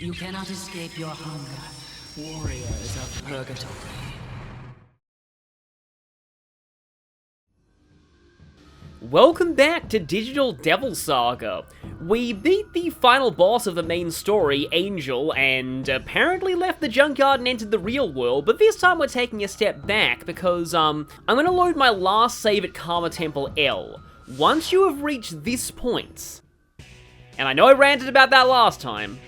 You cannot escape your hunger, warriors of purgatory. Welcome back to Digital Devil Saga. We beat the final boss of the main story, Angel, and apparently left the junkyard and entered the real world, but this time we're taking a step back because, I'm gonna load my last save at Karma Temple L. Once you have reached this point, and I know I ranted about that last time,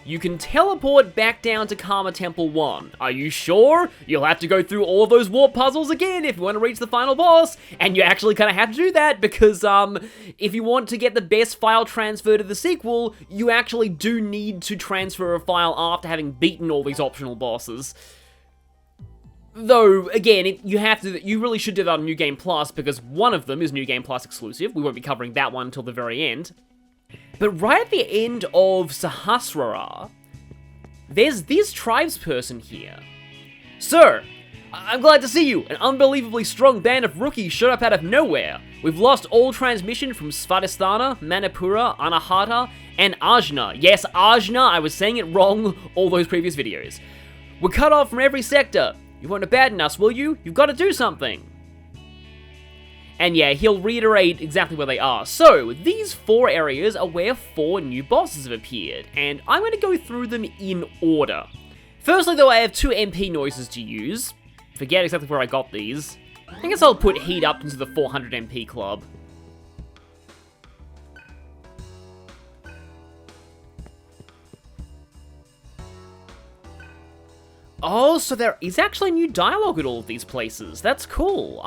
you can teleport back down to Karma Temple 1. Are you sure? You'll have to go through all of those warp puzzles again if you want to reach the final boss, and you actually kind of have to do that because, if you want to get the best file transfer to the sequel, you actually do need to transfer a file after having beaten all these optional bosses. Though, again, you really should do that on New Game Plus because one of them is New Game Plus exclusive. We won't be covering that one until the very end. But right at the end of Sahasrara, there's this tribesperson here. Sir, I'm glad to see you. An unbelievably strong band of rookies showed up out of nowhere. We've lost all transmission from Svadhisthana, Manipura, Anahata, and Ajna. Yes, Ajna, I was saying it wrong all those previous videos. We're cut off from every sector. You won't abandon us, will you? You've got to do something. And yeah, he'll reiterate exactly where they are. So, these 4 areas are where 4 new bosses have appeared, and I'm going to go through them in order. Firstly, though, I have 2 MP noises to use. Forget exactly where I got these. I guess I'll put Heat up into the 400 MP club. Oh, so there is actually new dialogue at all of these places. That's cool.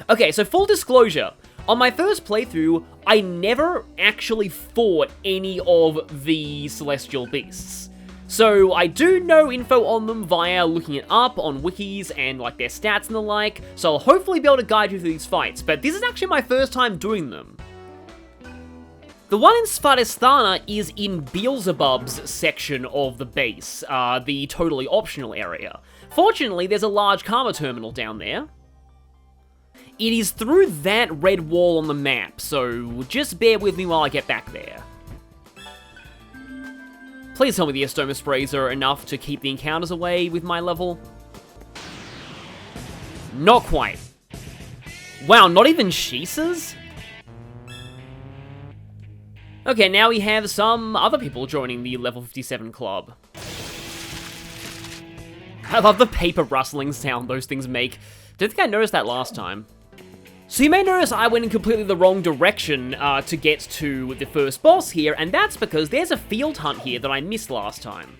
Okay, so full disclosure. On my first playthrough, I never actually fought any of the Celestial Beasts. So I do know info on them via looking it up on wikis and like their stats and the like, so I'll hopefully be able to guide you through these fights, but this is actually my first time doing them. The one in Svadhisthana is in Beelzebub's section of the base, the totally optional area. Fortunately, there's a large Karma terminal down there. It is through that red wall on the map, so just bear with me while I get back there. Please tell me the Estoma sprays are enough to keep the encounters away with my level. Not quite. Wow, not even Shisa's? Okay, now we have some other people joining the level 57 club. I love the paper rustling sound those things make. Don't think I noticed that last time. So you may notice I went in completely the wrong direction to get to the first boss here, and that's because there's a field hunt here that I missed last time.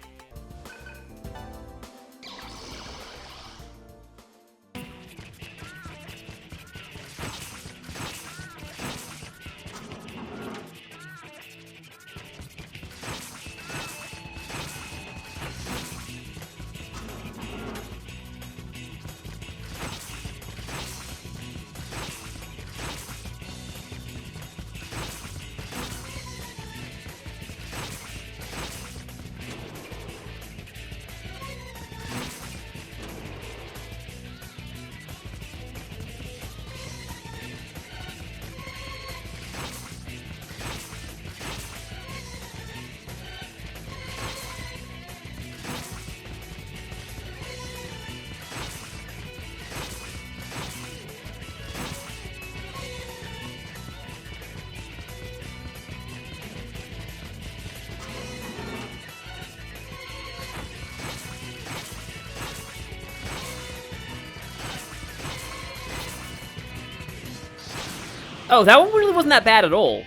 Oh, that one really wasn't that bad at all.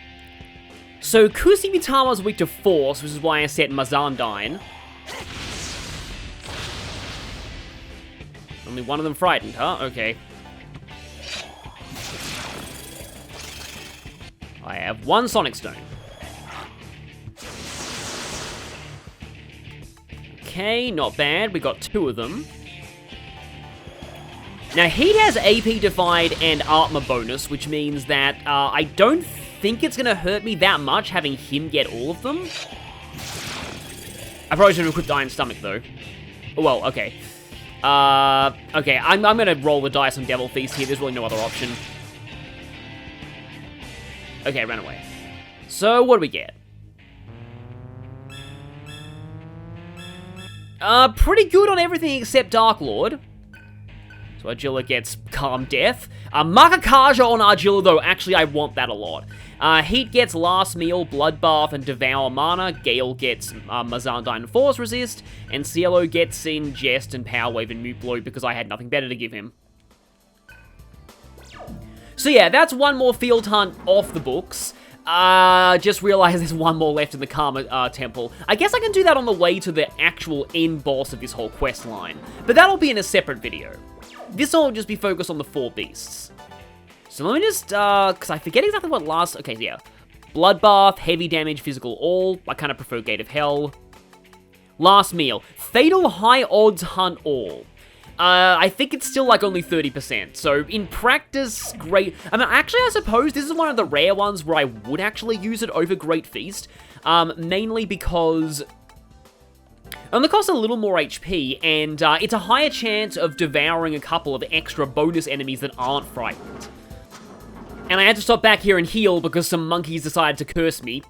So, Kusimitama's weak to force, which is why I set Mazandine. Only one of them frightened, huh? Okay. I have 1 Sonic Stone. Okay, not bad. We got 2 of them. Now, Heat has AP Divide and Artma bonus, which means that I don't think it's going to hurt me that much having him get all of them. I probably should have equipped Iron Stomach, though. Well, okay. Okay, I'm going to roll the dice on Devil Feast here. There's really no other option. Okay, ran away. So, what do we get? Pretty good on everything except Dark Lord. So Argilla gets Calm Death. Makakaja on Argilla, though, actually I want that a lot. Heat gets Last Meal, Bloodbath, and Devour Mana. Gale gets Mazandine and Force Resist. And Cielo gets Ingest and Power Wave and Mute Blow because I had nothing better to give him. So yeah, that's one more Field Hunt off the books. Just realized there's one more left in the Karma Temple. I guess I can do that on the way to the actual end boss of this whole quest line. But that'll be in a separate video. This one will just be focused on the 4 beasts. So let me just, because I forget exactly what last... Okay, yeah. Bloodbath, Heavy Damage, Physical All. I kind of prefer Gate of Hell. Last Meal. Fatal High Odds Hunt All. I think it's still like only 30%, so in practice, great... I mean, actually, I suppose this is one of the rare ones where I would actually use it over Great Feast, mainly because... it only costs a little more HP, and it's a higher chance of devouring a couple of extra bonus enemies that aren't frightened. And I had to stop back here and heal because some monkeys decided to curse me.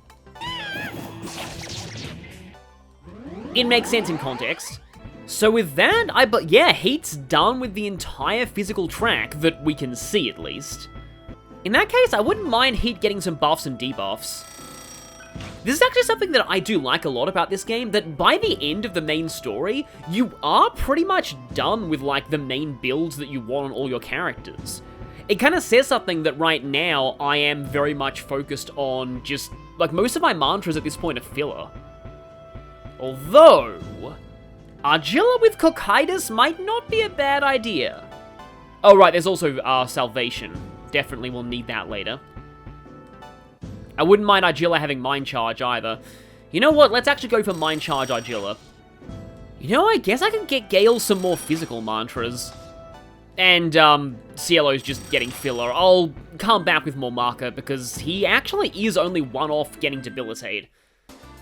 It makes sense in context. So with that, yeah, Heat's done with the entire physical track that we can see, at least. In that case, I wouldn't mind Heat getting some buffs and debuffs. This is actually something that I do like a lot about this game, that by the end of the main story, you are pretty much done with, like, the main builds that you want on all your characters. It kind of says something that right now, I am very much focused on just, like, most of my mantras at this point are filler. Although... Argilla with Cocytus might not be a bad idea. Oh, right, there's also Salvation. Definitely will need that later. I wouldn't mind Argilla having Mind Charge either. You know what? Let's actually go for Mind Charge Argilla. You know, I guess I can get Gale some more physical mantras. And, Cielo's just getting filler. I'll come back with more marker because he actually is only one off getting Debilitate.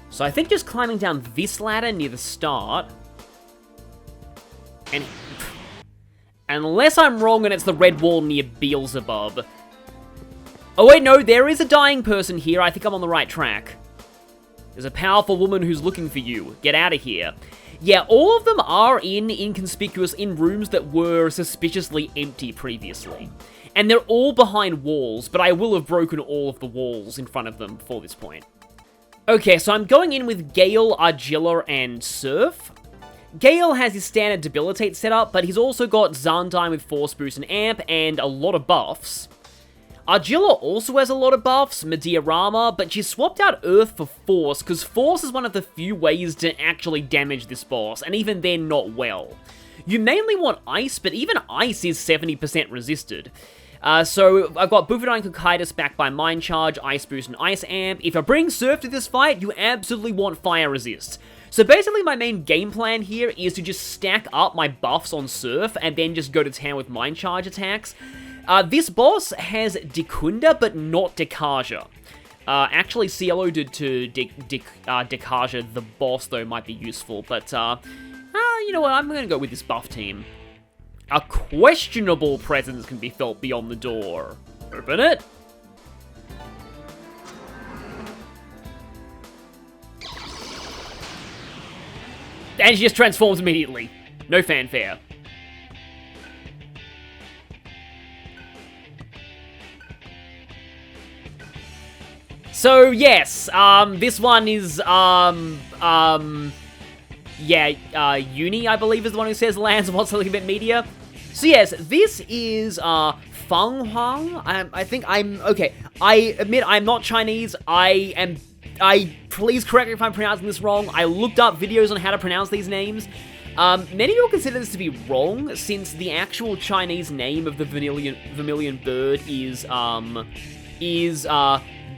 So I think just climbing down this ladder near the start... And unless I'm wrong and it's the red wall near Beelzebub. Oh wait, no, there is a dying person here. I think I'm on the right track. There's a powerful woman who's looking for you. Get out of here. Yeah, all of them are in rooms that were suspiciously empty previously. And they're all behind walls, but I will have broken all of the walls in front of them before this point. Okay, so I'm going in with Gale, Argilla, and Surf. Gale has his standard Debilitate setup, but he's also got Zandine with Force Boost and Amp, and a lot of buffs. Argilla also has a lot of buffs, Mediarama, but she swapped out Earth for Force, because Force is one of the few ways to actually damage this boss, and even then not well. You mainly want Ice, but even Ice is 70% resisted. So I've got Bufadine Cocytus backed by Mind Charge, Ice Boost, and Ice Amp. If I bring Surf to this fight, you absolutely want Fire Resist. So basically my main game plan here is to just stack up my buffs on Surf and then just go to town with Mind Charge attacks. This boss has Dikunda, but not Dekaja. Actually, Cielo did to Dekaja, the boss, though, might be useful, but, you know what, I'm gonna go with this buff team. A questionable presence can be felt beyond the door. Open it. And she just transforms immediately. No fanfare. So, yes, this one is, Uni, I believe, is the one who says lands and wants to look a bit media. So, yes, this is, Feng Huang. Okay, I admit I'm not Chinese. Please correct me if I'm pronouncing this wrong. I looked up videos on how to pronounce these names. Many people consider this to be wrong, since the actual Chinese name of the vermilion bird is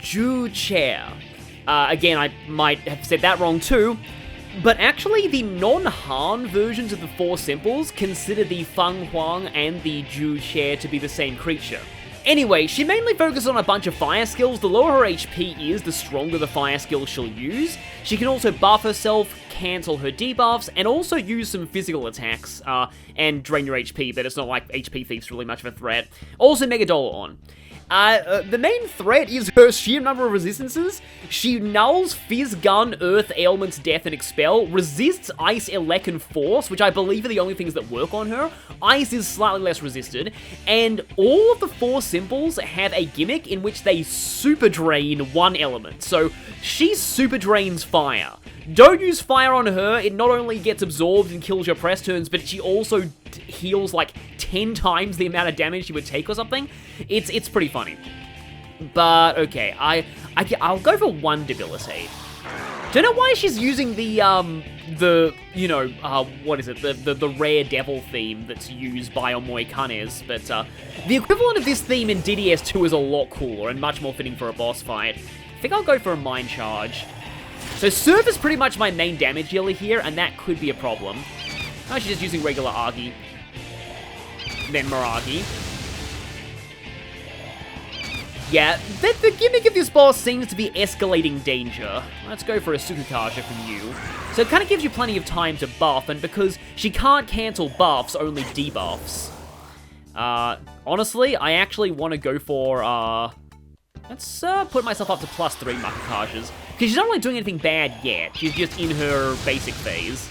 Zhuque. Again, I might have said that wrong too, but actually the non-Han versions of the four simples consider the Feng Huang and the Zhuque to be the same creature. Anyway, she mainly focuses on a bunch of fire skills. The lower her HP is, the stronger the fire skills she'll use. She can also buff herself, cancel her debuffs, and also use some physical attacks, and drain your HP, but it's not like HP Thief's really much of a threat. Also Mega Dollar on. The main threat is her sheer number of resistances. She nulls Fizz, Gun, Earth, Ailments, Death, and Expel, resists Ice, Elec, and Force, which I believe are the only things that work on her. Ice is slightly less resisted, and all of the 4 simples have a gimmick in which they super drain one element. So she super drains fire. Don't use fire on her. It not only gets absorbed and kills your press turns, but she also heals like 10 times the amount of damage she would take or something. It's pretty funny. But okay, I'll go for 1 debilitate. Don't know why she's using what is it? The rare devil theme that's used by Omoi Kanes, but the equivalent of this theme in DDS2 is a lot cooler and much more fitting for a boss fight. I think I'll go for a Mind Charge. So Surf is pretty much my main damage dealer here, and that could be a problem. Oh, she's just using regular Agi. Then Miragi. Yeah, the gimmick of this boss seems to be escalating danger. Let's go for a Sukukasha from you. So it kind of gives you plenty of time to buff, and because she can't cancel buffs, only debuffs. Honestly, I actually want to go for, let's put myself up to +3 Makakashas. Because she's not really doing anything bad yet. She's just in her basic phase.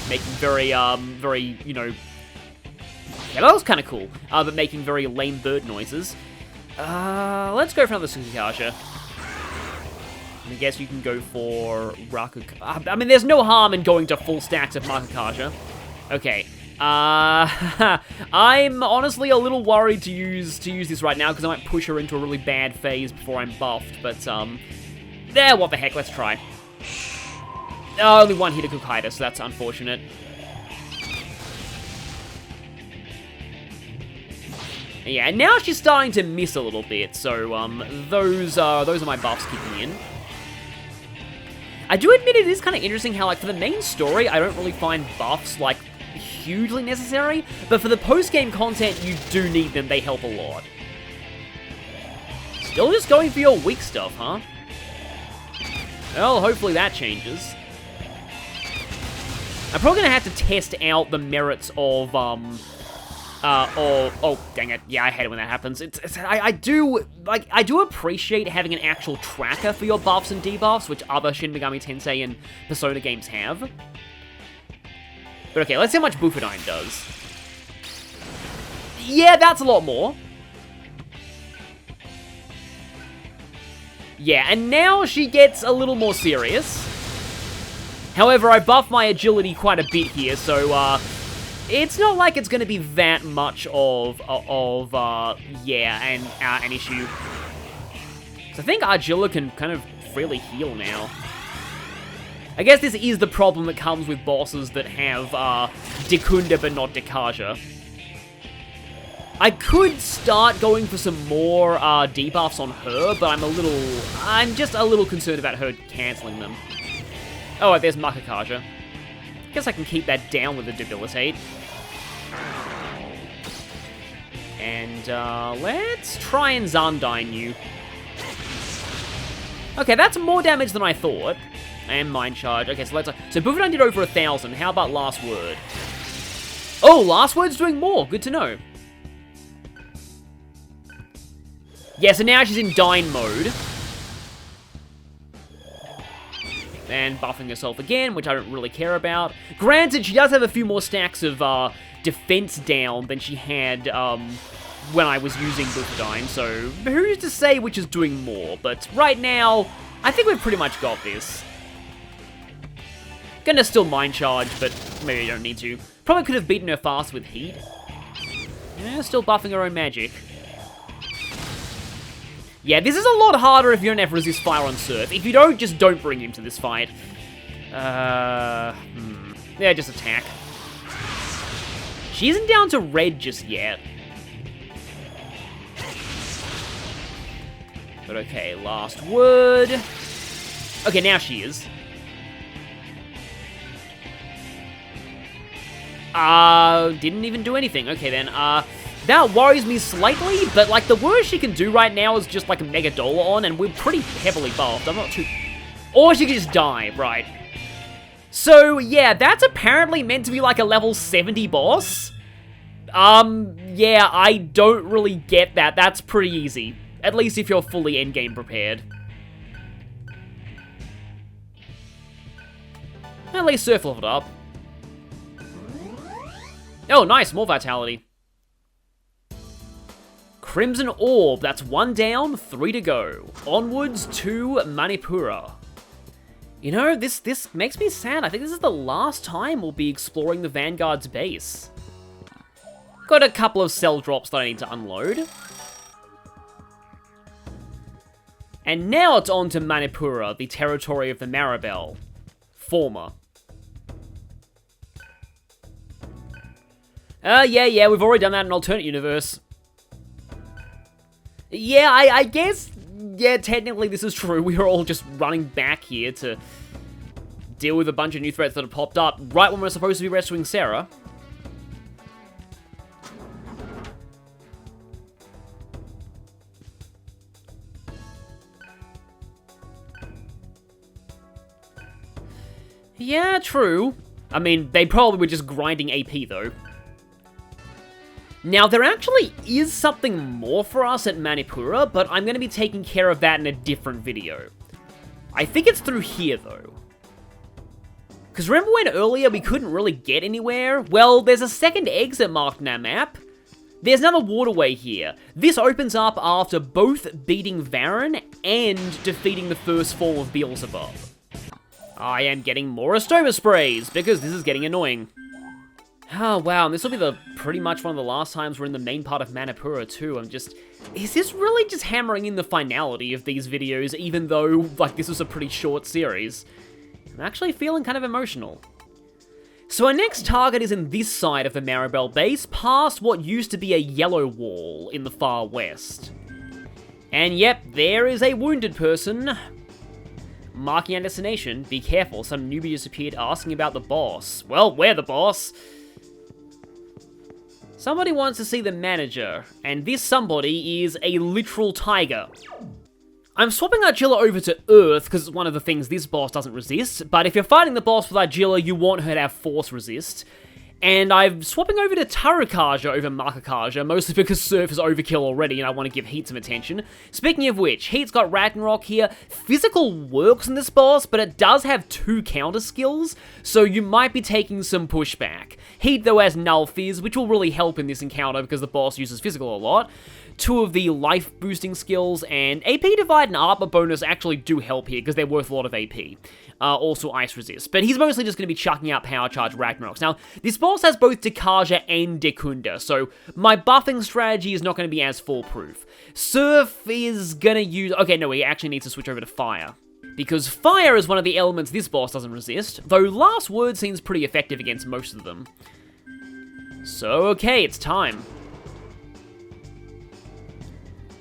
Making very, you know... Yeah, that was kind of cool. But making very lame bird noises. Let's go for another Sukikasha. I guess you can go for Rakuka. I mean, there's no harm in going to full stacks of Makakasha. Okay. I'm honestly a little worried to use this right now because I might push her into a really bad phase before I'm buffed. But what the heck? Let's try. Only 1 Hitakukaida, so that's unfortunate. Yeah, and now she's starting to miss a little bit, so those are my buffs kicking in. I do admit it is kind of interesting how, like, for the main story, I don't really find buffs, like, hugely necessary, but for the post-game content, you do need them. They help a lot. Still just going for your weak stuff, huh? Well, hopefully that changes. I'm probably gonna have to test out the merits of, oh, dang it. Yeah, I hate it when that happens. I do appreciate having an actual tracker for your buffs and debuffs, which other Shin Megami Tensei and Persona games have. But okay, let's see how much Bufadine does. Yeah, that's a lot more. Yeah, and now she gets a little more serious. However, I buffed my agility quite a bit here, so, it's not like it's going to be that much of an issue. So I think Argilla can kind of freely heal now. I guess this is the problem that comes with bosses that have, Dekunda but not Dekaja. I could start going for some more, debuffs on her, but I'm just a little concerned about her cancelling them. Oh, there's Makakasha. Guess I can keep that down with the Debilitate. And, let's try and Zandine you. Okay, that's more damage than I thought. And Mind Charge. Okay, so so Bufadine did over 1,000. How about Last Word? Oh, Last Word's doing more. Good to know. Yeah, so now she's in Dine mode. And buffing herself again, which I don't really care about. Granted, she does have a few more stacks of defense down than she had when I was using Bufadine, so who's to say which is doing more? But right now, I think we've pretty much got this. Gonna still Mind Charge, but maybe I don't need to. Probably could have beaten her fast with Heat. Yeah, still buffing her own magic. Yeah, this is a lot harder if you don't have Resist Fire on Surf. If you don't, just don't bring him to this fight. Yeah, just attack. She isn't down to red just yet. But okay, Last Word. Okay, now she is. Didn't even do anything. Okay, then, that worries me slightly, but, like, the worst she can do right now is just, like, a Mega Dolon, and we're pretty heavily buffed. I'm not too... Or she can just die, right. So, yeah, that's apparently meant to be, like, a level 70 boss. Yeah, I don't really get that. That's pretty easy. At least if you're fully endgame prepared. At least Surf leveled up. Oh, nice, more vitality. Crimson Orb, that's 1 down, 3 to go. Onwards to Manipura. You know, this makes me sad. I think this is the last time we'll be exploring the Vanguard's base. Got a couple of cell drops that I need to unload. And now it's on to Manipura, the territory of the Maribel. Former. Yeah, we've already done that in an alternate universe. Yeah, I guess, yeah, technically this is true. We are all just running back here to deal with a bunch of new threats that have popped up right when we're supposed to be rescuing Sarah. Yeah, true. I mean, they probably were just grinding AP, though. Now, there actually is something more for us at Manipura, but I'm going to be taking care of that in a different video. I think it's through here, though. Because remember when earlier we couldn't really get anywhere? Well, there's a second exit marked in our map. There's another waterway here. This opens up after both beating Varen and defeating the first form of Beelzebub. I am getting more Astoma sprays, because this is getting annoying. Oh, wow, and this will be pretty much one of the last times we're in the main part of Manipura, too. Is this really just hammering in the finality of these videos, even though, like, this was a pretty short series? I'm actually feeling kind of emotional. So our next target is in this side of the Maribel base, past what used to be a yellow wall in the far west. And yep, there is a wounded person. Marking our destination, be careful, some newbie just appeared asking about the boss. Well, we're the boss. Somebody wants to see the manager, and this somebody is a literal tiger. I'm swapping Argilla over to Earth, because it's one of the things this boss doesn't resist, but if you're fighting the boss with Argilla, you want her to have Force resist. And I'm swapping over to Tarukaja over Makakaja, mostly because Surf is overkill already and I want to give Heat some attention. Speaking of which, Heat's got Ragnarok here. Physical works in this boss, but it does have 2 counter skills, so you might be taking some pushback. Heat, though, has Null Fizz, which will really help in this encounter because the boss uses physical a lot. 2 of the life boosting skills, and AP Divide and Armor bonus actually do help here because they're worth a lot of AP. Also Ice Resist, but he's mostly just going to be chucking out Power Charge Ragnaroks. Now, this boss has both Dekaja and Dekunda, so my buffing strategy is not going to be as foolproof. Surf is going to use... Okay, no, he actually needs to switch over to Fire, because Fire is one of the elements this boss doesn't resist, though Last Word seems pretty effective against most of them. So, okay, it's time.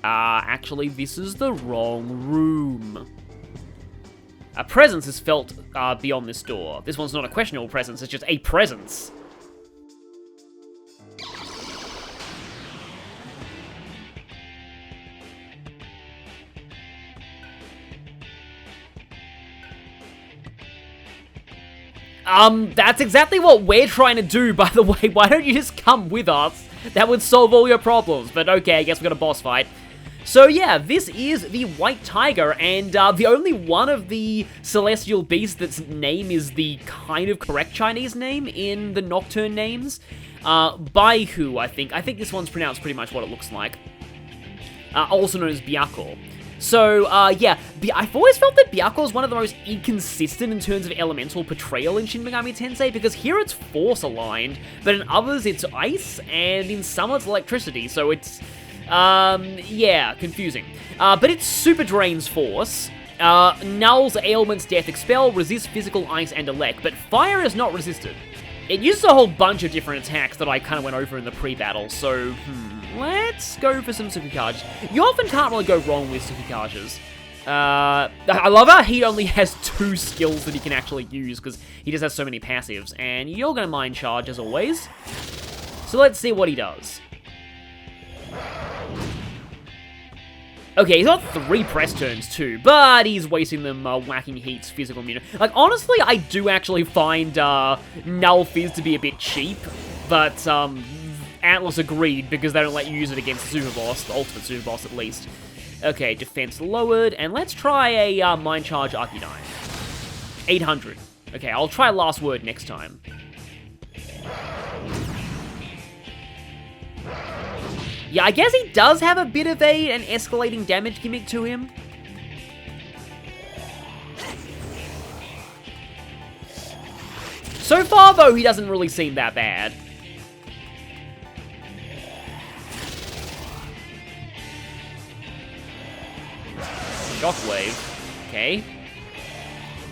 Actually, this is the wrong room. A presence is felt beyond this door. This one's not a questionable presence, it's just a presence. That's exactly what we're trying to do, by the way. Why don't you just come with us? That would solve all your problems. But okay, I guess we got a boss fight. So yeah, this is the White Tiger, and the only one of the celestial beasts that's name is the kind of correct Chinese name in the Nocturne names. Baihu, I think. I think this one's pronounced pretty much what it looks like. Also known as Byakko. So, yeah, I've always felt that Byakko is one of the most inconsistent in terms of elemental portrayal in Shin Megami Tensei, because here it's Force aligned, but in others it's Ice, and in some it's Electricity, so it's... yeah, confusing. But it Super Drains Force, nulls Ailments, Death, Expel, resists Physical, Ice, and Elect, but Fire is not resisted. It uses a whole bunch of different attacks that I kind of went over in the pre-battle, so, let's go for some Tsukikages. You often can't really go wrong with Tsukikages. I love how he only has 2 skills that he can actually use, because he just has so many passives, and you're gonna Mind Charge as always. So let's see what he does. Okay, he's got 3 press turns too, but he's wasting them whacking Heat's physical immunity. Like, honestly, I do actually find Null Fizz to be a bit cheap, but Atlus agreed, because they don't let you use it against the super boss, the ultimate super boss at least. Okay, defense lowered, and let's try a Mind Charge Arcanine. 800. Okay, I'll try Last Word next time. Yeah, I guess he does have a bit of an escalating damage gimmick to him. So far, though, he doesn't really seem that bad. Shockwave. Okay.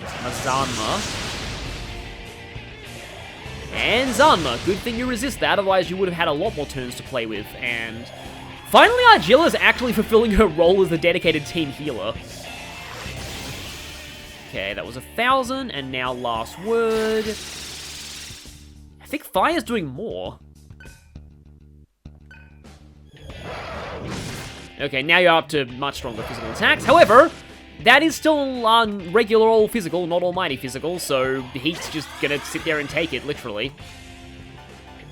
Zanma. And Zanma. Good thing you resist that, otherwise you would have had a lot more turns to play with. And finally, Argilla's actually fulfilling her role as the dedicated team healer. Okay, that was 1,000, and now Last Word. I think Fire's doing more. Okay, now you're up to much stronger physical attacks. However, that is still regular old physical, not almighty physical, so Heat's just gonna sit there and take it, literally.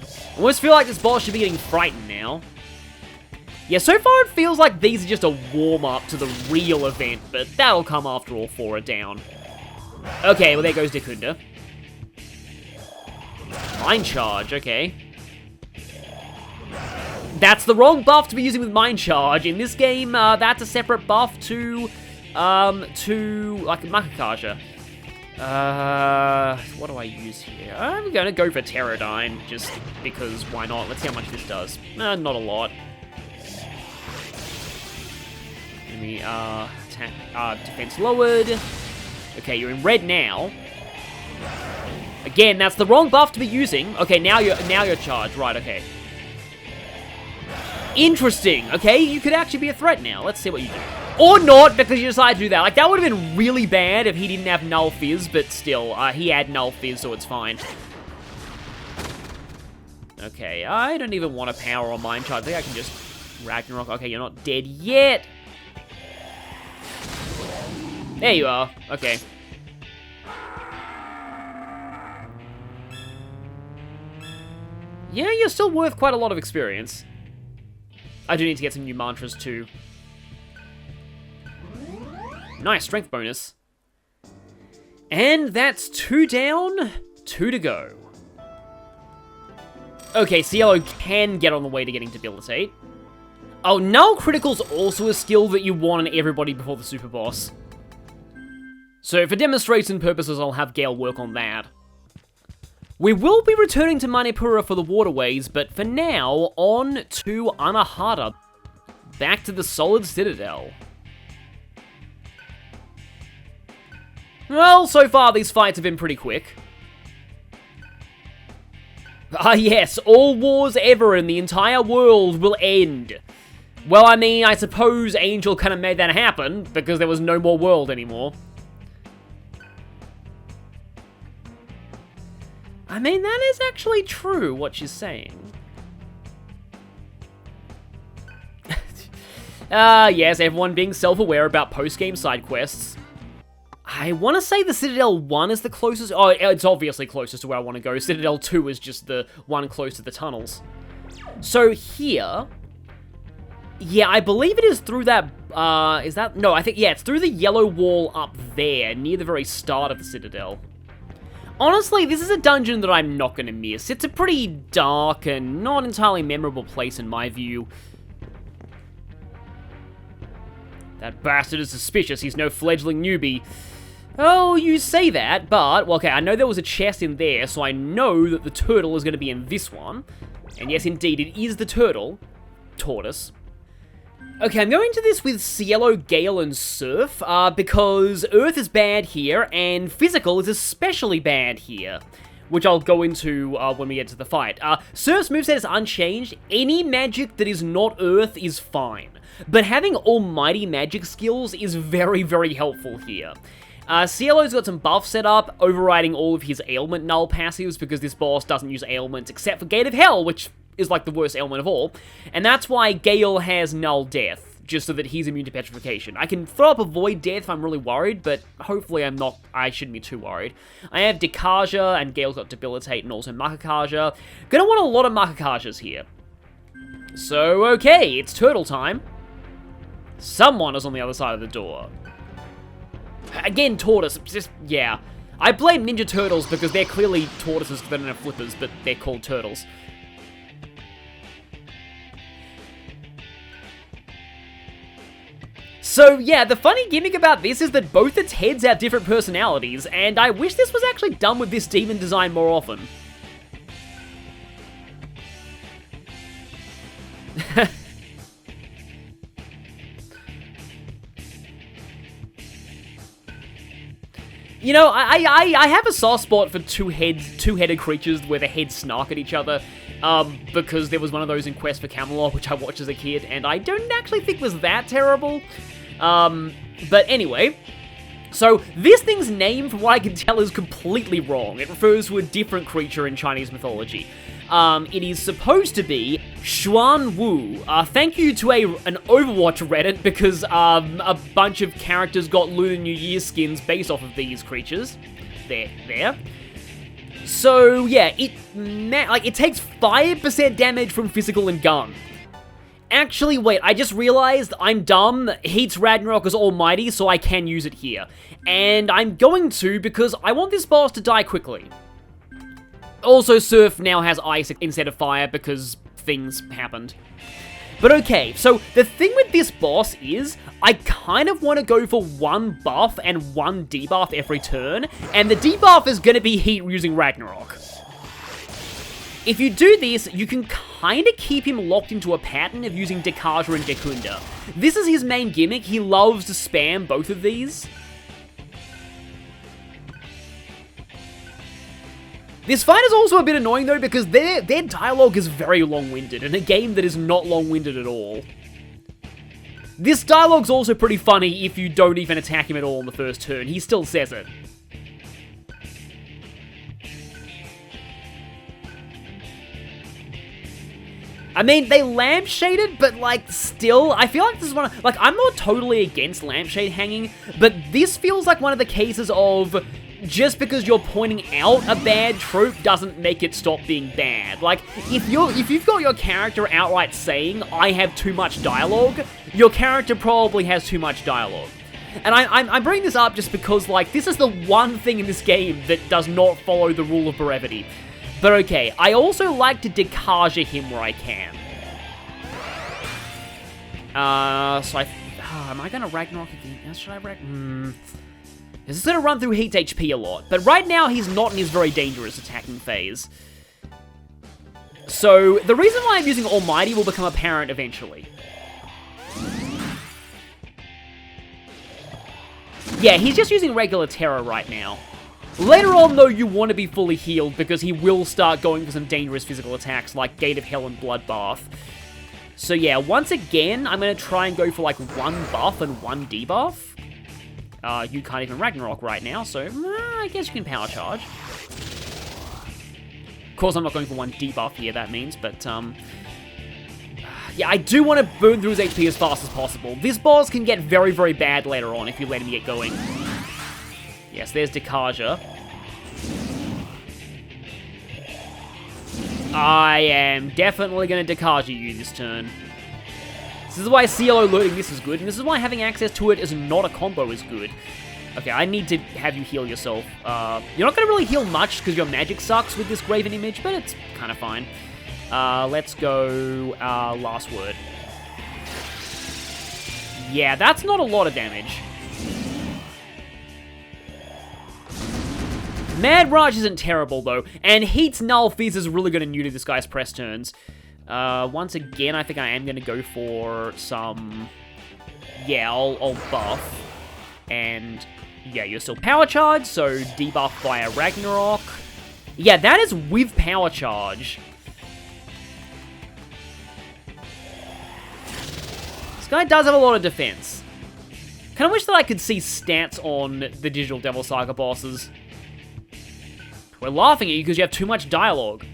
I almost feel like this boss should be getting frightened now. Yeah, so far it feels like these are just a warm-up to the real event, but that'll come after all four are down. Okay, well there goes Dekunda. Mind Charge, okay. That's the wrong buff to be using with Mind Charge. In this game, that's a separate buff to like, Makakaja. What do I use here? I'm gonna go for Pterodyne, just because why not? Let's see how much this does. Not a lot. Let me, attack, defense lowered. Okay, you're in red now. Again, that's the wrong buff to be using. Okay, now you're charged. Right, okay. Interesting. Okay, you could actually be a threat now. Let's see what you do. Or not, because you decide to do that. Like, that would have been really bad if he didn't have Null Fizz, but still, he had Null Fizz, so it's fine. Okay, I don't even want a power or Mind Charge. I think I can just Ragnarok. Okay, you're not dead yet. There you are. Okay. Yeah, you're still worth quite a lot of experience. I do need to get some new mantras too. Nice, strength bonus. And that's 2 down, 2 to go. Okay, Cielo can get on the way to getting Debilitate. Oh, Null Critical's also a skill that you want on everybody before the super boss. So for demonstration purposes, I'll have Gale work on that. We will be returning to Manipura for the waterways, but for now, on to Anahata. Back to the Solid Citadel. Well, so far these fights have been pretty quick. Ah yes, all wars ever in the entire world will end. Well, I mean, I suppose Angel kind of made that happen, because there was no more world anymore. I mean, that is actually true, what she's saying. Yes, everyone being self-aware about post-game side quests. I want to say the Citadel 1 is the closest. Oh, it's obviously closest to where I want to go. Citadel 2 is just the one close to the tunnels. So here... Yeah, I believe it is through that... is that... No, I think... Yeah, it's through the yellow wall up there, near the very start of the Citadel. Honestly, this is a dungeon that I'm not going to miss. It's a pretty dark and not entirely memorable place in my view. That bastard is suspicious. He's no fledgling newbie. Oh, you say that, but... Well, okay, I know there was a chest in there, so I know that the turtle is going to be in this one. And yes, indeed, it is the turtle. Tortoise. Okay, I'm going to this with Cielo, Gale, and Surf, because Earth is bad here, and Physical is especially bad here, which I'll go into when we get to the fight. Surf's moveset is unchanged. Any magic that is not Earth is fine, but having almighty magic skills is very, very helpful here. Cielo's got some buffs set up, overriding all of his ailment null passives, because this boss doesn't use ailments except for Gate of Hell, which is like the worst ailment of all, and that's why Gale has Null Death, just so that he's immune to petrification. I can throw up a Void Death if I'm really worried, but hopefully I shouldn't be too worried. I have Dekaja, and Gale's got Debilitate and also Makakaja. Gonna want a lot of Makakajas here. So, okay, it's turtle time. Someone is on the other side of the door. Again, tortoise. Just, yeah. I blame Ninja Turtles because they're clearly tortoises because they don't have flippers, but they're called turtles. So, yeah, the funny gimmick about this is that both its heads have different personalities, and I wish this was actually done with this demon design more often. You know, I have a soft spot for two-headed creatures where the heads snark at each other, because there was one of those in Quest for Camelot, which I watched as a kid, and I don't actually think was that terrible. But anyway, so this thing's name, from what I can tell, is completely wrong. It refers to a different creature in Chinese mythology. It is supposed to be Xuan Wu. Thank you to an Overwatch Reddit, because a bunch of characters got Lunar New Year skins based off of these creatures. There. So yeah, it takes 5% damage from physical and gun. Actually, wait, I just realized I'm dumb. Heat's Ragnarok is almighty, so I can use it here. And I'm going to, because I want this boss to die quickly. Also, Surf now has ice instead of fire because things happened. But okay, so the thing with this boss is, I kind of want to go for one buff and one debuff every turn, and the debuff is going to be Heat using Ragnarok. If you do this, you can kind of keep him locked into a pattern of using Dekaja and Dekunda. This is his main gimmick, he loves to spam both of these. This fight is also a bit annoying though, because their dialogue is very long-winded, in a game that is not long-winded at all. This dialogue's also pretty funny if you don't even attack him at all in the first turn, he still says it. I mean, they lampshaded, but, like, still, I feel like this is one of, like, I'm not totally against lampshade hanging, but this feels like one of the cases of, just because you're pointing out a bad trope doesn't make it stop being bad. Like, if you've got your character outright saying, I have too much dialogue, your character probably has too much dialogue. And I'm bringing this up just because, like, this is the one thing in this game that does not follow the rule of brevity. But okay, I also like to Dekaja him where I can. Am I gonna Ragnarok again? Should I Ragnarok? This is gonna run through Heat's HP a lot, but right now he's not in his very dangerous attacking phase. So, the reason why I'm using Almighty will become apparent eventually. Yeah, he's just using regular Terror right now. Later on, though, you want to be fully healed, because he will start going for some dangerous physical attacks, like Gate of Hell and Bloodbath. So yeah, once again, I'm going to try and go for, like, one buff and one debuff. You can't even Ragnarok right now, so I guess you can Power Charge. Of course, I'm not going for one debuff here, that means, but, yeah, I do want to burn through his HP as fast as possible. This boss can get very, very bad later on if you let him get going. Yes, there's Dekaja. I am definitely going to Dekaja you this turn. This is why CL alerting this is good, and this is why having access to it as not a combo is good. Okay, I need to have you heal yourself. You're not going to really heal much because your magic sucks with this Graven Image, but it's kind of fine. Let's go Last Word. Yeah, that's not a lot of damage. Mad Raj isn't terrible, though, and Heat's Null Fizz is really going to neuter this guy's press turns. Once again, I think I am going to go for some... Yeah, I'll buff. And, yeah, you're still Power Charge, so debuff via Ragnarok. Yeah, that is with Power Charge. This guy does have a lot of defense. Kind of wish that I could see stats on the Digital Devil Saga bosses. We're laughing at you because you have too much dialogue.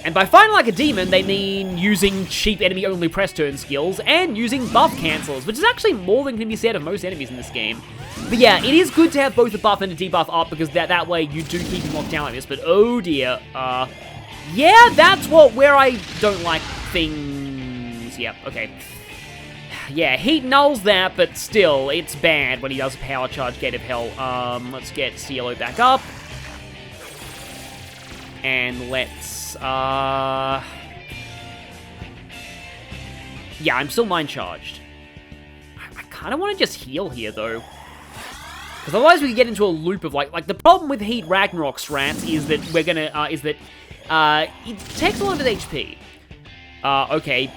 And by fighting like a demon, they mean using cheap enemy-only press turn skills and using buff cancels, which is actually more than can be said of most enemies in this game. But yeah, it is good to have both a buff and a debuff up, because that way you do keep him locked down like this, but oh dear. Yeah, that's where I don't like things. Yep, okay. Yeah, heat nulls that, but still, it's bad when he does a power charge Gate of Hell. Let's get Cielo back up. And let's, yeah, I'm still mind charged. I kind of want to just heal here, though. Because otherwise we could get into a loop of, like, the problem with Heat Ragnarok strats is that we're gonna, it takes a lot of his HP. Okay.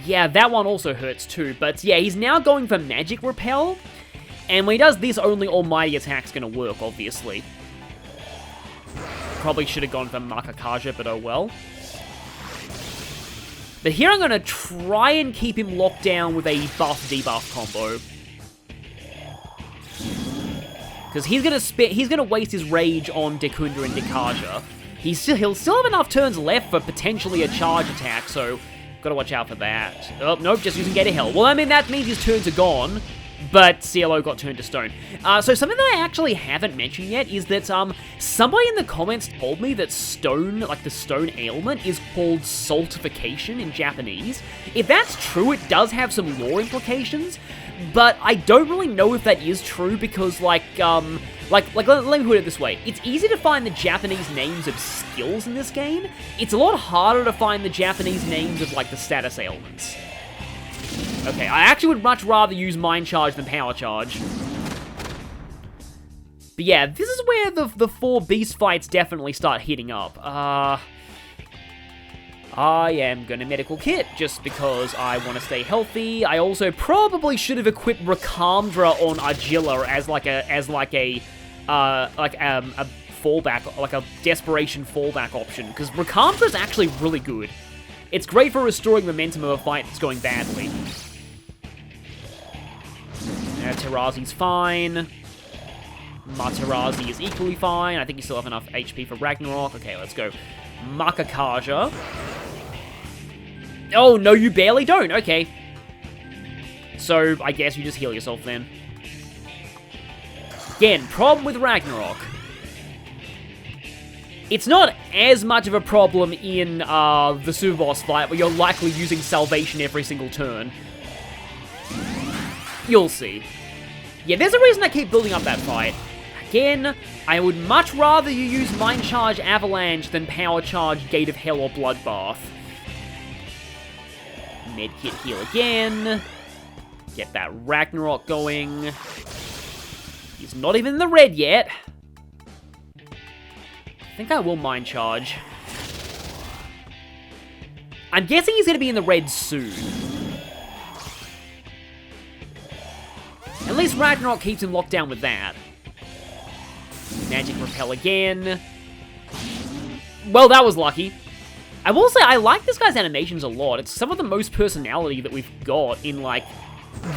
Yeah, that one also hurts too, but yeah, he's now going for Magic Repel, and when he does this, only Almighty Attack's gonna work, obviously. Probably should have gone for Makakaja, but oh well. But here I'm gonna try and keep him locked down with a buff-debuff combo. Because he's gonna waste his rage on Dekunda and Dekaja. He'll still have enough turns left for potentially a charge attack, so gotta watch out for that. Oh, nope, just using Gate of Hell. Well, I mean, that means his turns are gone, but CLO got turned to stone. So something that I actually haven't mentioned yet is that somebody in the comments told me that stone, like the stone ailment, is called saltification in Japanese. If that's true, it does have some lore implications, but I don't really know if that is true because, let me put it this way. It's easy to find the Japanese names of skills in this game. It's a lot harder to find the Japanese names of, like, the status ailments. Okay, I actually would much rather use Mind Charge than Power Charge. But yeah, this is where the 4 beast fights definitely start heating up. I am gonna medical kit just because I want to stay healthy. I also probably should have equipped Rakamdra on Argilla as a fallback, like a desperation fallback option, because Rakamdra is actually really good. It's great for restoring momentum of a fight that's going badly. Tarazi's fine. Matarazi is equally fine. I think you still have enough HP for Ragnarok. Okay, let's go. Makakaja. Oh, no, you barely don't. Okay. So, I guess you just heal yourself then. Again, problem with Ragnarok. It's not as much of a problem in the super boss fight, where you're likely using Salvation every single turn. You'll see. Yeah, there's a reason I keep building up that fight. Again, I would much rather you use Mind Charge Avalanche than Power Charge Gate of Hell or Bloodbath. Medkit heal again. Get that Ragnarok going. He's not even in the red yet. I think I will Mind Charge. I'm guessing he's going to be in the red soon. At least Ragnarok keeps him locked down with that. Magic Repel again. Well, that was lucky. I will say, I like this guy's animations a lot. It's some of the most personality that we've got in, like,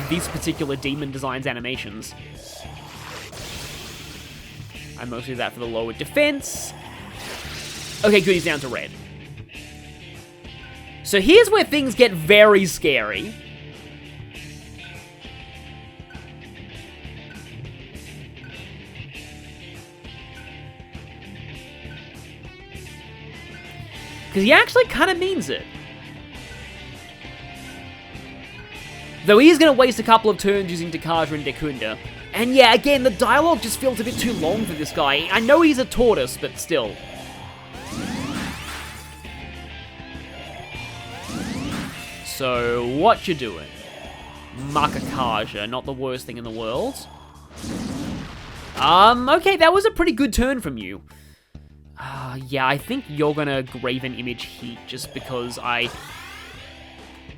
this particular Demon Design's animations. I mostly do that for the lower defense. Okay, good, he's down to red. So here's where things get very scary. Because he actually kind of means it. Though he is going to waste a couple of turns using Dekaja and Dekunda. And yeah, again, the dialogue just feels a bit too long for this guy. I know he's a tortoise, but still. So, what you doing? Makakaja, not the worst thing in the world. Okay, that was a pretty good turn from you. Yeah, I think you're gonna Graven Image Heat just because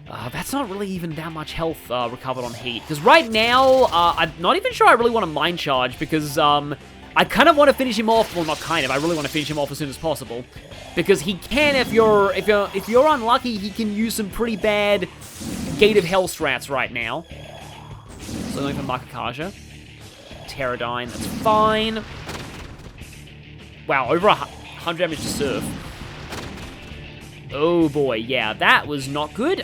that's not really even that much health recovered on Heat. Because right now, I'm not even sure I really want to Mind Charge because I kind of want to finish him off. Well, not kind of. I really want to finish him off as soon as possible because he can, if you're unlucky, he can use some pretty bad Gate of Hell strats right now. So going for Makakaja, Pterodyne, that's fine. Wow, over 100 damage to Surf. Oh boy, yeah, that was not good.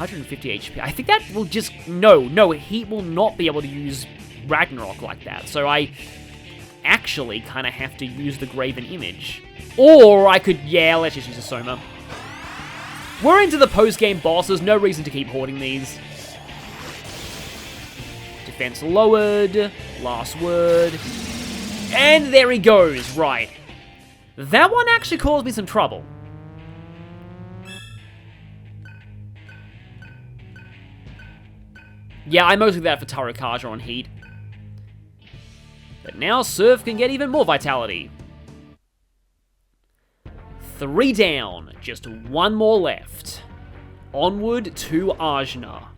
150 HP. I think that will just... No, he will not be able to use Ragnarok like that. So I actually kind of have to use the Graven Image. Or I could... Yeah, let's just use a Soma. We're into the post-game bosses. No reason to keep hoarding these. Defense lowered. Last word. And there he goes. Right. That one actually caused me some trouble. Yeah, I mostly did that for Tarukaja on Heat. But now Surf can get even more vitality. 3 down, just 1 more left. Onward to Ajna.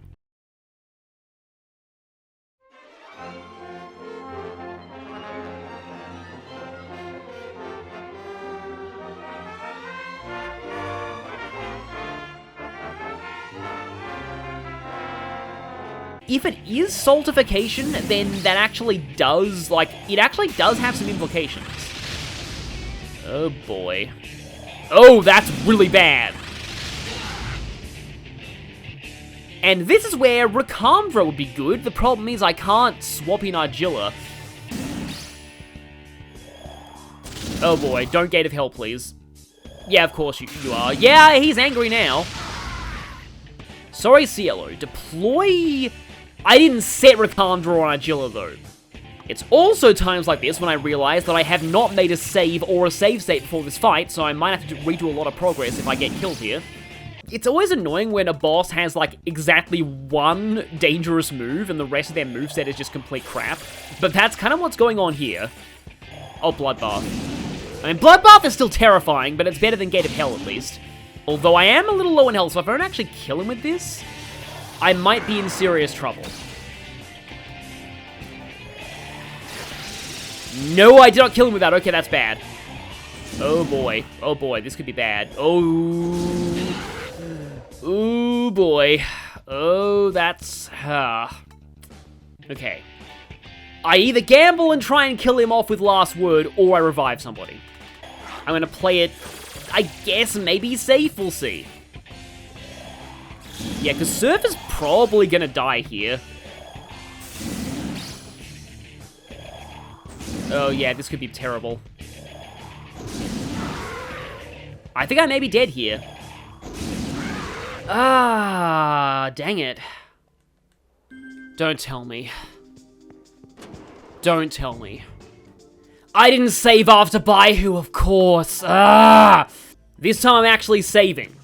If it is saltification, then that actually does, like, it actually does have some implications. Oh boy. Oh, that's really bad. And this is where Rakamdra would be good. The problem is I can't swap in Argilla. Oh boy, don't Gate of Hell, please. Yeah, of course you are. Yeah, he's angry now. Sorry, Cielo. Deploy... I didn't set Rakamdra on Argilla, though. It's also times like this when I realize that I have not made a save or a save state before this fight, so I might have to redo a lot of progress if I get killed here. It's always annoying when a boss has, like, exactly one dangerous move and the rest of their moveset is just complete crap. But that's kind of what's going on here. Oh, Bloodbath. I mean, Bloodbath is still terrifying, but it's better than Gate of Hell, at least. Although I am a little low in health, so if I don't actually kill him with this, I might be in serious trouble. No, I did not kill him with that. Okay, that's bad. Oh boy. Oh boy, this could be bad. Oh. Oh boy. Oh, that's... Okay. I either gamble and try and kill him off with Last Word, or I revive somebody. I'm gonna play it, I guess, maybe safe, we'll see. Yeah, because Surf is probably gonna die here. Oh yeah, this could be terrible. I think I may be dead here. Ah, dang it. Don't tell me. Don't tell me. I didn't save after Baihu, of course. Ah! This time I'm actually saving.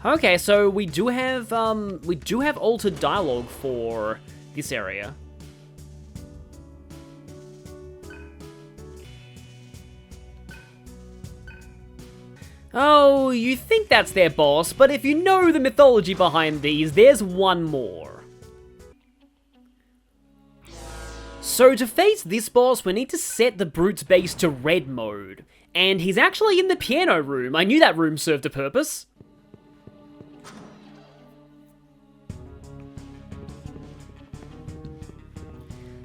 Okay, so we do have altered dialogue for this area. Oh, you think that's their boss, but if you know the mythology behind these, there's one more. So to face this boss, we need to set the Brute's base to red mode. And he's actually in the piano room. I knew that room served a purpose.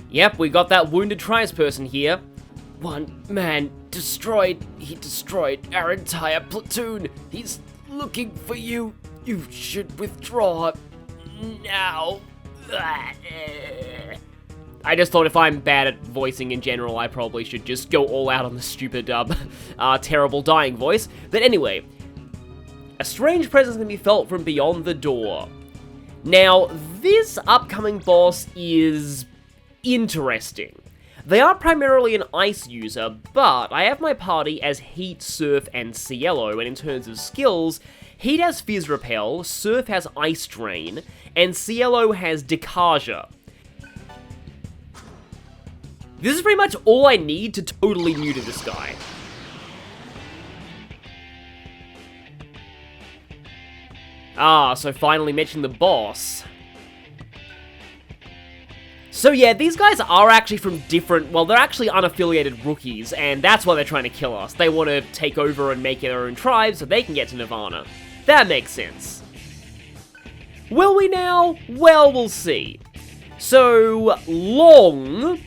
Yep, we got that wounded tribesperson here. One man destroyed. He destroyed our entire platoon. He's looking for you. You should withdraw now. I just thought if I'm bad at voicing in general, I probably should just go all out on the stupid, terrible dying voice. But anyway, a strange presence can be felt from beyond the door. Now, this upcoming boss is interesting. They are primarily an ice user, but I have my party as Heat, Surf, and Cielo, and in terms of skills, Heat has Fizz Repel, Surf has Ice Drain, and Cielo has Decaja. This is pretty much all I need to totally neuter this guy. Ah, so finally mentioning the boss. So yeah, these guys are actually from different, well, they're actually unaffiliated rookies, and that's why they're trying to kill us. They want to take over and make their own tribe so they can get to Nirvana. That makes sense. Will we now? Well, we'll see. So, Long,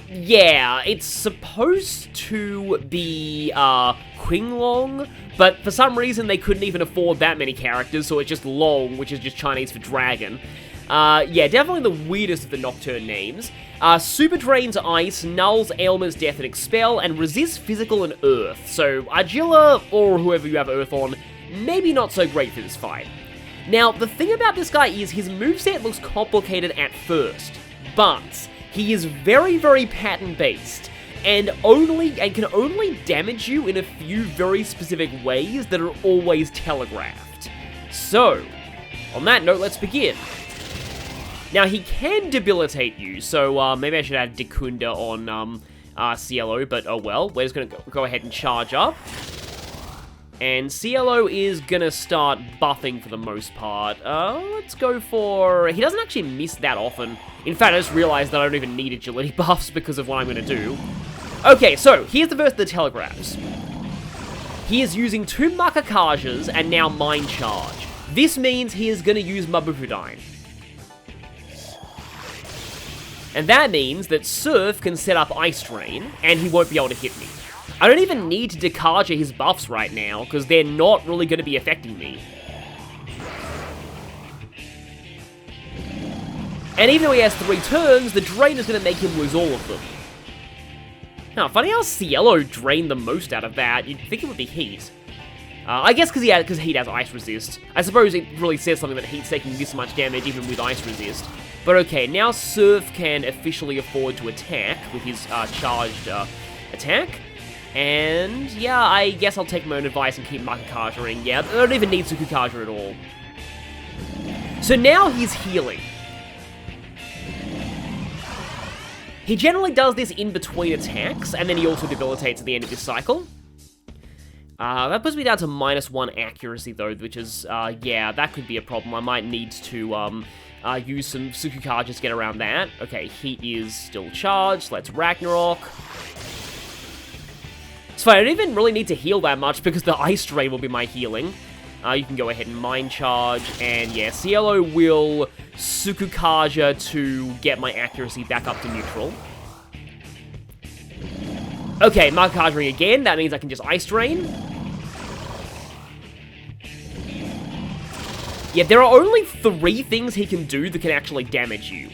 yeah, it's supposed to be Qing Long, but for some reason they couldn't even afford that many characters, so it's just Long, which is just Chinese for dragon. Yeah, definitely the weirdest of the Nocturne names. Super drains ice, nulls ailments, death, and expel, and resists physical and earth. So, Argilla, or whoever you have earth on, maybe not so great for this fight. Now, the thing about this guy is his moveset looks complicated at first, but he is very, very pattern-based, and can only damage you in a few very specific ways that are always telegraphed. So, on that note, let's begin. Now, he can debilitate you, so maybe I should add Dekunda on CLO, but oh well. We're just going to go ahead and charge up. And CLO is going to start buffing for the most part. Let's go for... He doesn't actually miss that often. In fact, I just realized that I don't even need agility buffs because of what I'm going to do. Okay, so here's the first of the telegraphs. He is using 2 Makakajas and now Mind Charge. This means he is going to use Mabufudine. And that means that Surf can set up Ice Drain, and he won't be able to hit me. I don't even need to Dekaja his buffs right now, because they're not really going to be affecting me. And even though he has 3 turns, the Drain is going to make him lose all of them. Now, funny how Cielo drained the most out of that. You'd think it would be Heat. I guess because Heat has Ice Resist. I suppose it really says something that Heat's taking this much damage even with Ice Resist. But okay, now Surf can officially afford to attack with his charged attack. And yeah, I guess I'll take my own advice and keep Makakaja-ing. Yeah, I don't even need Tsukukaja at all. So now he's healing. He generally does this in between attacks, and then he also debilitates at the end of this cycle. That puts me down to -1 accuracy, though, which is, yeah, that could be a problem. I might need to, use some Tsukukajas to get around that. Okay, he is still charged. Let's Ragnarok. It's fine, I don't even really need to heal that much, because the Ice Drain will be my healing. You can go ahead and Mind Charge, and yeah, Cielo will Tsukukaja to get my accuracy back up to neutral. Okay, Makakaja again, that means I can just Ice Drain. Yeah, there are only 3 things he can do that can actually damage you.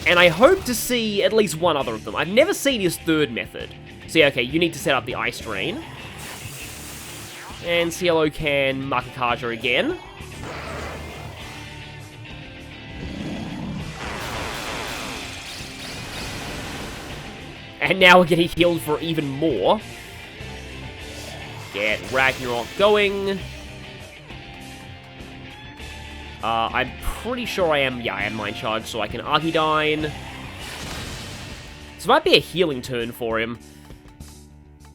And I hope to see at least one other of them. I've never seen his 3rd method. So yeah, okay, you need to set up the Ice Drain. And Cielo can Makakaja again. And now we're getting healed for even more. Get Ragnarok going. I'm pretty sure I am Mind Charge, so I can Argidine. This might be a healing turn for him.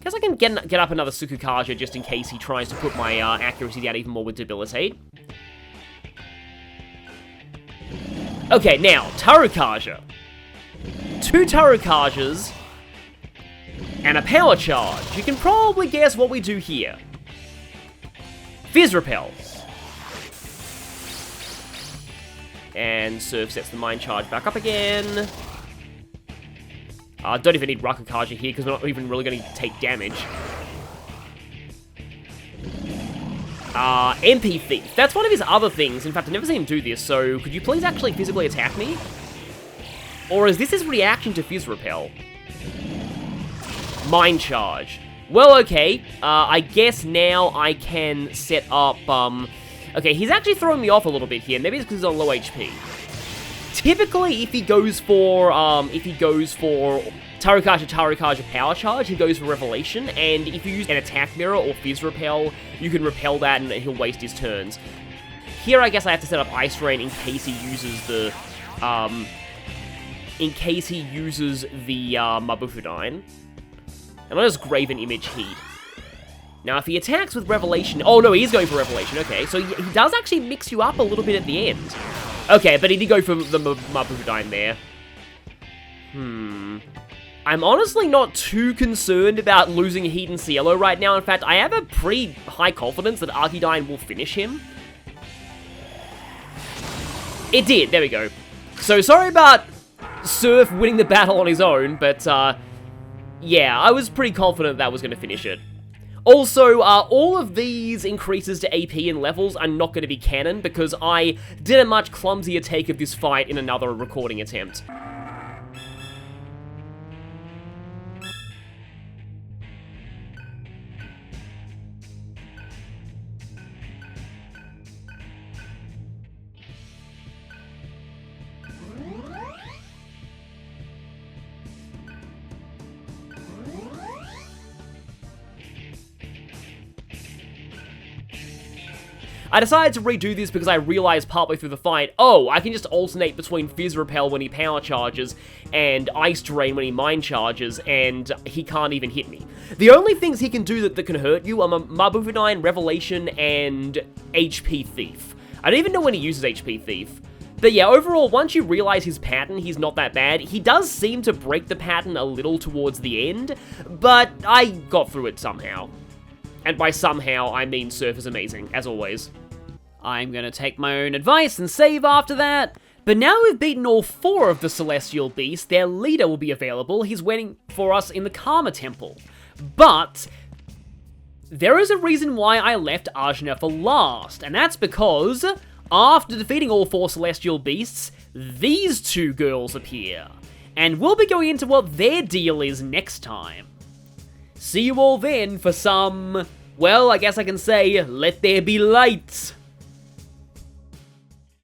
Guess I can get up another Tsukukaja just in case he tries to put my accuracy down even more with Debilitate. Okay, now, Tarukaja. 2 Tarukajas and a Power Charge. You can probably guess what we do here. Fizz Repel. And Surf sets the Mind Charge back up again. Don't even need Rakukaja here, because we're not even really going to take damage. MP Thief. That's one of his other things. In fact, I've never seen him do this, so could you please actually physically attack me? Or is this his reaction to Fizz Repel? Mind Charge. Well, okay. I guess now I can set up, Okay, he's actually throwing me off a little bit here. Maybe it's because he's on low HP. Typically, if he goes for Tarukaja Power Charge, he goes for Revelation, and if you use an Attack Mirror or Fizz Repel, you can repel that and he'll waste his turns. Here, I guess I have to set up Ice Rain in case he uses the, Mabufudine. And I'll just Graven Image Heat. Now, if he attacks with Revelation... Oh, no, he is going for Revelation. Okay, so he does actually mix you up a little bit at the end. Okay, but he did go for the Mabudine there. I'm honestly not too concerned about losing Heat and Cielo right now. In fact, I have a pretty high confidence that Archidine will finish him. It did, there we go. So sorry about Surf winning the battle on his own, but yeah, I was pretty confident that was going to finish it. Also, all of these increases to AP and levels are not going to be canon because I did a much clumsier take of this fight in another recording attempt. I decided to redo this because I realized partway through the fight, oh, I can just alternate between Fizz Repel when he power charges and Ice Drain when he mind charges, and he can't even hit me. The only things he can do that can hurt you are Mabufidine, Revelation, and HP Thief. I don't even know when he uses HP Thief. But yeah, overall, once you realize his pattern, he's not that bad. He does seem to break the pattern a little towards the end, but I got through it somehow. And by somehow, I mean Surf is amazing, as always. I'm gonna take my own advice and save after that. But now we've beaten all 4 of the Celestial Beasts, their leader will be available. He's waiting for us in the Karma Temple. But there is a reason why I left Ajna for last, and that's because after defeating all 4 Celestial Beasts, these 2 girls appear. And we'll be going into what their deal is next time. See you all then for some, well, I guess I can say, let there be light.